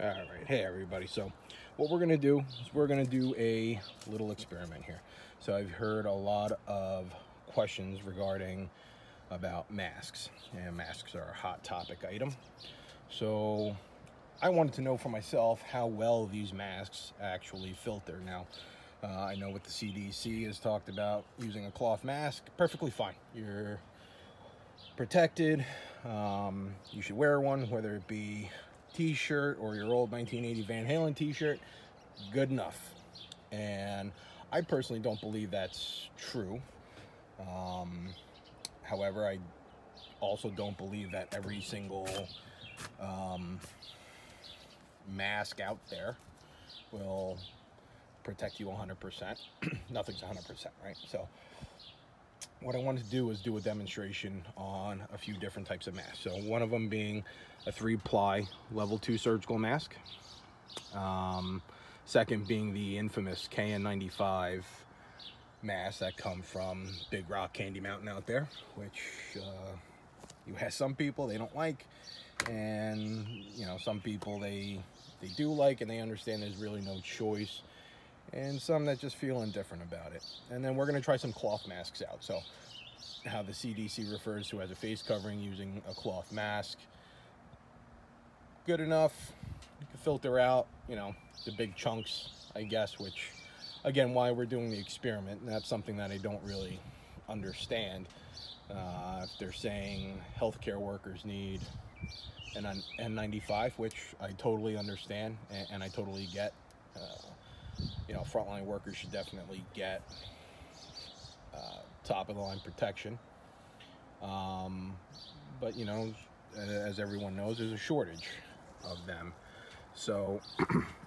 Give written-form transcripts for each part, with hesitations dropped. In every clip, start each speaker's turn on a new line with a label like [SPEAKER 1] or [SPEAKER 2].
[SPEAKER 1] All right, hey everybody. So what we're gonna do is we're gonna do a little experiment here. So I've heard a lot of questions regarding about masks, and masks are a hot topic item. So I wanted to know for myself how well these masks actually filter. Now, I know what the CDC has talked about using a cloth mask, perfectly fine. You're protected. You should wear one, whether it be t-shirt or your old 1980 Van Halen t-shirt, good enough. And I personally don't believe that's true. However, I also don't believe that every single mask out there will protect you 100%. Nothing's 100%, right? So what I wanted to do was do a demonstration on a few different types of masks. So one of them being a 3-ply level 2 surgical mask. Second being the infamous KN95 masks that come from Big Rock Candy Mountain out there, which you have some people they don't like, and you know, some people they do like, and they understand there's really no choice, and some that just feel indifferent about it. And then we're going to try some cloth masks out. So how the CDC refers to as a face covering using a cloth mask, good enough. You can filter out, you know, the big chunks, I guess, which again, why we're doing the experiment, and that's something that I don't really understand. If they're saying healthcare workers need an N95, which I totally understand and I totally get. You know, frontline workers should definitely get top of the line protection. But you know, as everyone knows, there's a shortage of them. So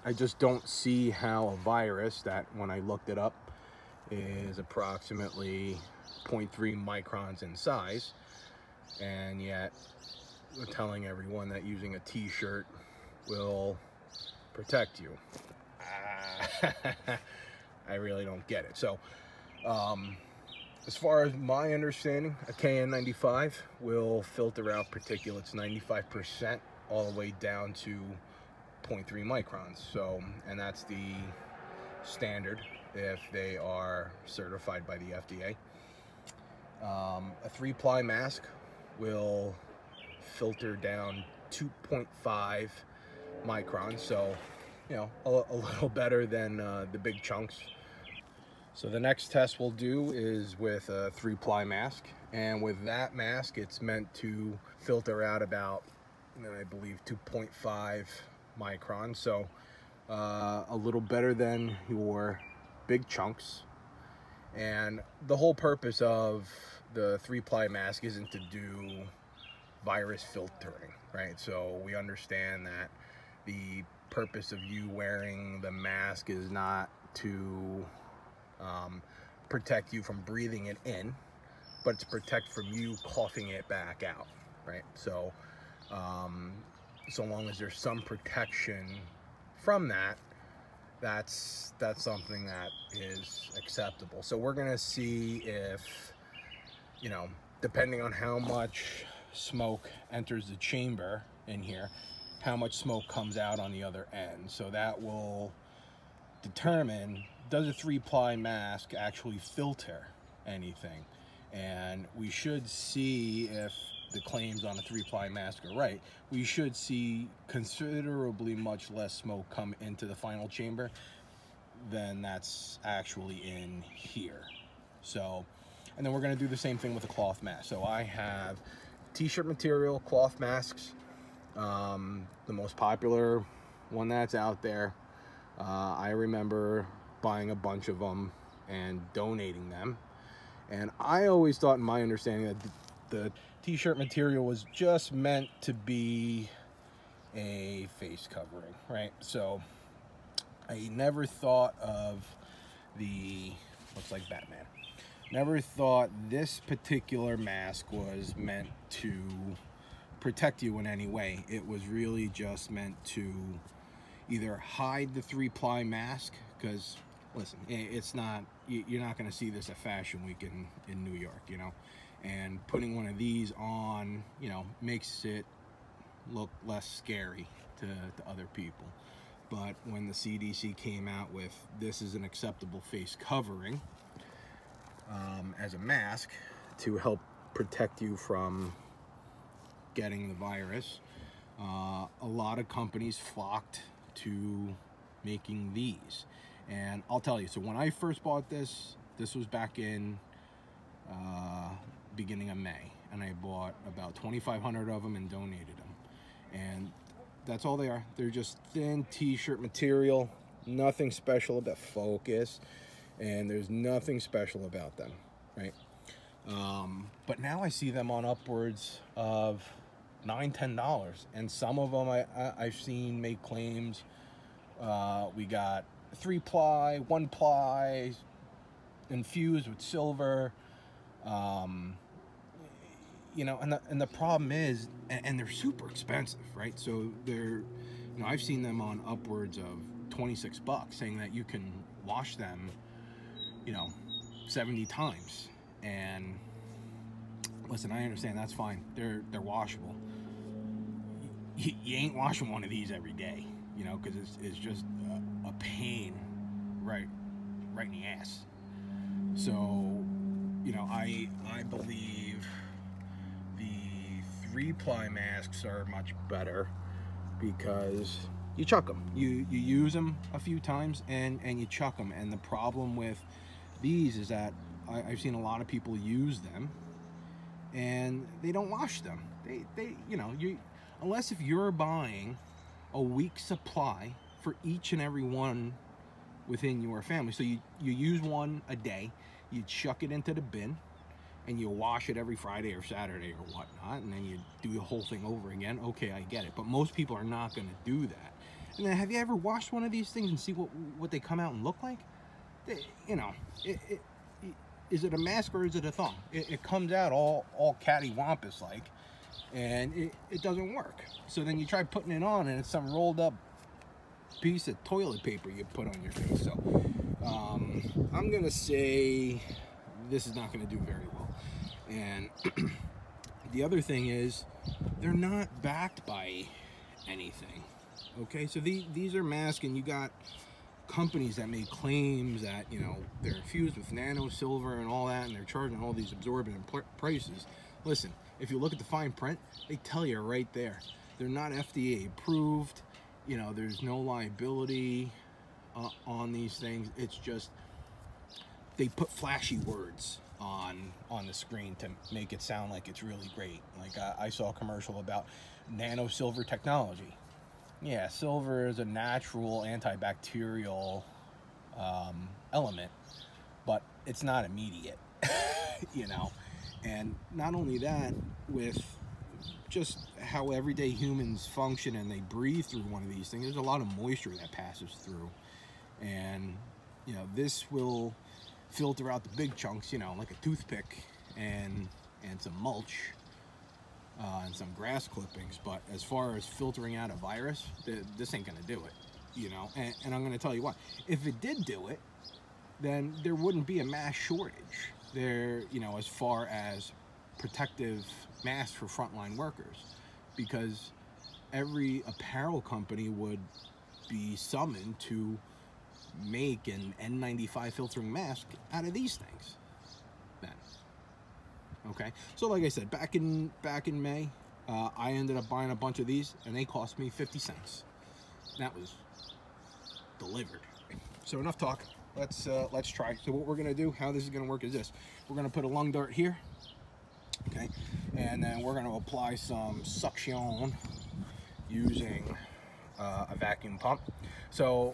[SPEAKER 1] I just don't see how a virus that, when I looked it up, is approximately 0.3 microns in size, and yet we're telling everyone that using a t-shirt will protect you. I really don't get it. So as far as my understanding, a KN95 will filter out particulates 95% all the way down to 0.3 microns. So, and that's the standard if they are certified by the FDA. A 3-ply mask will filter down 2.5 microns. So, you know, a little better than the big chunks. So the next test we'll do is with a 3-ply mask, and with that mask it's meant to filter out about, I believe, 2.5 microns. So a little better than your big chunks. And the whole purpose of the 3-ply mask isn't to do virus filtering, right? So we understand that the purpose of you wearing the mask is not to protect you from breathing it in, but to protect from you coughing it back out, right? So so long as there's some protection from that, that's something that is acceptable. So we're gonna see if, you know, depending on how much smoke enters the chamber in here, how much smoke comes out on the other end. So that will determine, does a 3-ply mask actually filter anything? And we should see, if the claims on a 3-ply mask are right, we should see considerably much less smoke come into the final chamber than that's actually in here. So, and then we're going to do the same thing with a cloth mask. So I have t-shirt material cloth masks. The most popular one that's out there. I remember buying a bunch of them and donating them. And I always thought, in my understanding, that the t-shirt material was just meant to be a face covering, right? So I never thought of the, looks like Batman, never thought this particular mask was meant to protect you in any way. It was really just meant to either hide the 3-ply mask, because listen, it's not, you're not going to see this at Fashion Week in New York, you know, and putting one of these on, you know, makes it look less scary to other people. But when the CDC came out with this is an acceptable face covering as a mask to help protect you from getting the virus, a lot of companies flocked to making these. And I'll tell you, so when I first bought this was back in beginning of May, and I bought about 2,500 of them and donated them. And that's all they are. They're just thin t-shirt material, nothing special about focus, and there's nothing special about them, right? But now I see them on upwards of $9–10, and some of them I've seen make claims. We got 3-ply, 1-ply, infused with silver. You know, and the problem is, and they're super expensive, right? So they're, you know, I've seen them on upwards of $26, saying that you can wash them, you know, 70 times. And listen, I understand, that's fine. They're washable. You ain't washing one of these every day, you know, because it's just a pain right in the ass. So, you know, I believe the 3-ply masks are much better because you chuck them. You use them a few times and you chuck them. And the problem with these is that I've seen a lot of people use them and they don't wash them. They you know, unless if you're buying a week's supply for each and every one within your family. So you use one a day, you chuck it into the bin, and you wash it every Friday or Saturday or whatnot, and then you do the whole thing over again. Okay, I get it, but most people are not going to do that. And then, have you ever washed one of these things and see what they come out and look like? You know, is it a mask or is it a thong? It comes out all cattywampus like, and it doesn't work. So then you try putting it on, and it's some rolled up piece of toilet paper you put on your face. So I'm gonna say this is not gonna do very well. And the other thing is, they're not backed by anything. Okay, so these are masks, and you got companies that make claims that, you know, they're infused with nano silver and all that, and they're charging all these exorbitant prices. Listen, if you look at the fine print, they tell you right there, they're not FDA approved. You know, there's no liability on these things. It's just they put flashy words on the screen to make it sound like it's really great. Like I saw a commercial about nano silver technology. Yeah, silver is a natural antibacterial element, but it's not immediate. You know, and not only that, with just how everyday humans function and they breathe through one of these things, there's a lot of moisture that passes through, and you know, this will filter out the big chunks, you know, like a toothpick and some mulch and some grass clippings. But as far as filtering out a virus, this ain't gonna do it, you know. And I'm gonna tell you what, if it did do it, then there wouldn't be a mass shortage there, you know, as far as protective masks for frontline workers, because every apparel company would be summoned to make an N95 filtering mask out of these things then. Okay, so like I said, back in May, I ended up buying a bunch of these, and they cost me 50 cents. That was delivered. So enough talk. Let's try. So what we're gonna do, how this is gonna work is this: we're gonna put a lung dart here, okay, and then we're gonna apply some suction using a vacuum pump. So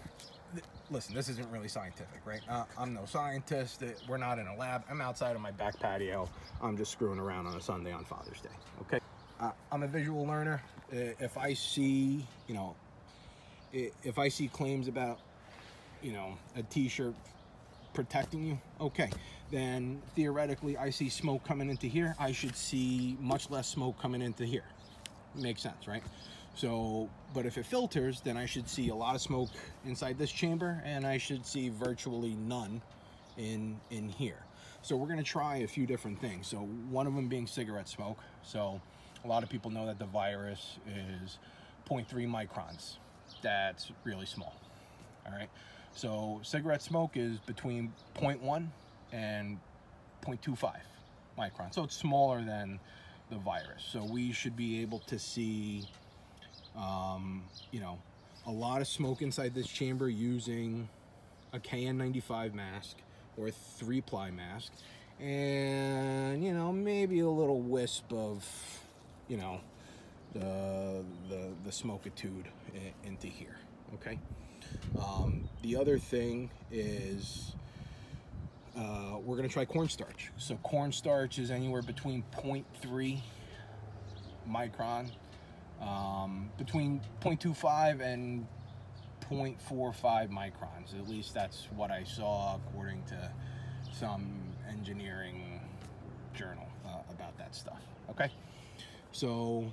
[SPEAKER 1] listen, this isn't really scientific, right? I'm no scientist. We're not in a lab. I'm outside on my back patio. I'm just screwing around on a Sunday on Father's Day, okay? I'm a visual learner. If I see, you know, if I see claims about, you know, a t-shirt protecting you, okay, then theoretically I see smoke coming into here, I should see much less smoke coming into here. Makes sense, right? So, but if it filters, then I should see a lot of smoke inside this chamber, and I should see virtually none in here. So we're going to try a few different things. So one of them being cigarette smoke. So a lot of people know that the virus is 0.3 microns. That's really small. All right, so cigarette smoke is between 0.1 and 0.25 microns, so it's smaller than the virus. So we should be able to see, you know, a lot of smoke inside this chamber using a KN95 mask or a 3-ply mask, and, you know, maybe a little wisp of, you know, the smokitude into here. Okay. The other thing is we're going to try cornstarch. So cornstarch is anywhere between 0.3 micron, between 0.25 and 0.45 microns. At least that's what I saw according to some engineering journal about that stuff. Okay, so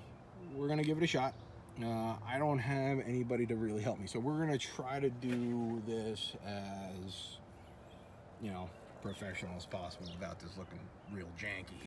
[SPEAKER 1] we're going to give it a shot. I don't have anybody to really help me, so we're going to try to do this as, you know, professional as possible without this looking real janky.